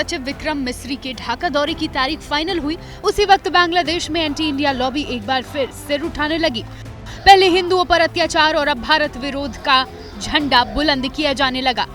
सचिव विक्रम मिस्री के ढाका दौरे की तारीख फाइनल हुई, उसी वक्त बांग्लादेश में एंटी इंडिया लॉबी एक बार फिर सिर उठाने लगी। पहले हिंदुओं पर अत्याचार और अब भारत विरोध का झंडा बुलंद किया जाने लगा।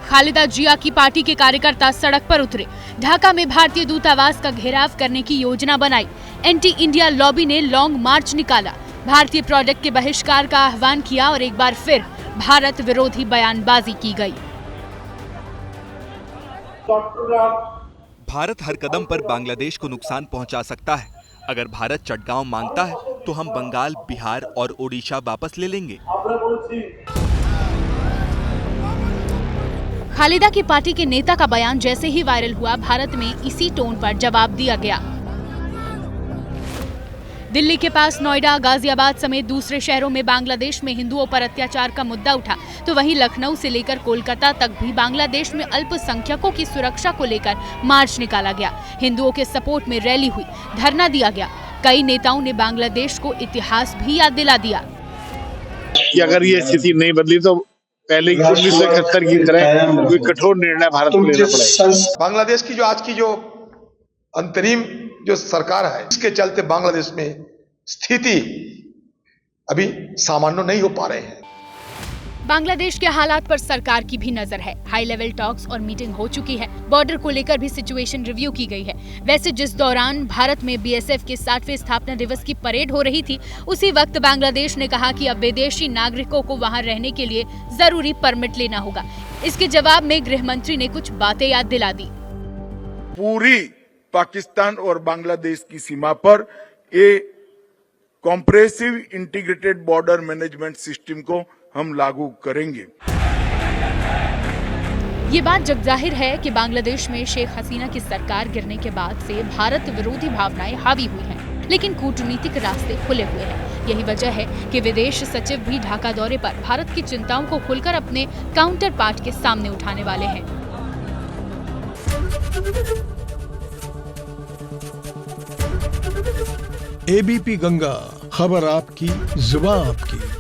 खालिदा जिया की पार्टी के कार्यकर्ता सड़क पर उतरे, ढाका में भारतीय दूतावास का घेराव करने की योजना बनाई। एंटी इंडिया लॉबी ने लॉन्ग मार्च निकाला, भारतीय प्रोडक्ट के बहिष्कार का आह्वान किया और एक बार फिर भारत विरोधी बयानबाजी की गई। भारत हर कदम पर बांग्लादेश को नुकसान पहुंचा सकता है। अगर भारत चटगांव मांगता है तो हम बंगाल, बिहार और ओडिशा वापस ले लेंगे। खालिदा की पार्टी के नेता का बयान जैसे ही वायरल हुआ, भारत में इसी टोन पर जवाब दिया गया। दिल्ली के पास नोएडा, गाजियाबाद समेत दूसरे शहरों में बांग्लादेश में हिंदुओं पर अत्याचार का मुद्दा उठा, तो वहीं लखनऊ से लेकर कोलकाता तक भी बांग्लादेश में अल्पसंख्यकों की सुरक्षा को लेकर मार्च निकाला गया। हिंदुओं के सपोर्ट में रैली हुई, धरना दिया गया। कई नेताओं ने बांग्लादेश को इतिहास भी याद दिला दिया कि अगर ये स्थिति नहीं बदली तो पहले 1971 की तरह कोई कठोर निर्णय भारत को लेना पड़ेगा। बांग्लादेश की आज की जो अंतरिम जो सरकार है, इसके चलते बांग्लादेश में स्थिति अभी सामान्य नहीं हो पा रहे हैं। बांग्लादेश के हालात पर सरकार की भी नजर है। हाई लेवल टॉक्स और मीटिंग हो चुकी है। बॉर्डर को लेकर भी सिचुएशन रिव्यू की गई है। वैसे जिस दौरान भारत में बीएसएफ के 60वें स्थापना दिवस की परेड हो रही थी, उसी वक्त बांग्लादेश ने कहा कि अब विदेशी नागरिकों को वहां रहने के लिए जरूरी परमिट लेना होगा। इसके जवाब में गृह मंत्री ने कुछ बातें याद दिला दी। पूरी पाकिस्तान और बांग्लादेश की सीमा पर ये comprehensive integrated border management system को हम लागू करेंगे। ये बात जग जाहिर है कि बांग्लादेश में शेख हसीना की सरकार गिरने के बाद से भारत विरोधी भावनाएं हावी हुई हैं, लेकिन कूटनीतिक रास्ते खुले हुए हैं। यही वजह है कि विदेश सचिव भी ढाका दौरे पर भारत की चिंताओं को खुलकर अपने काउंटर पार्ट के सामने उठाने वाले हैं। एबीपी गंगा, खबर आपकी, जुबान आपकी।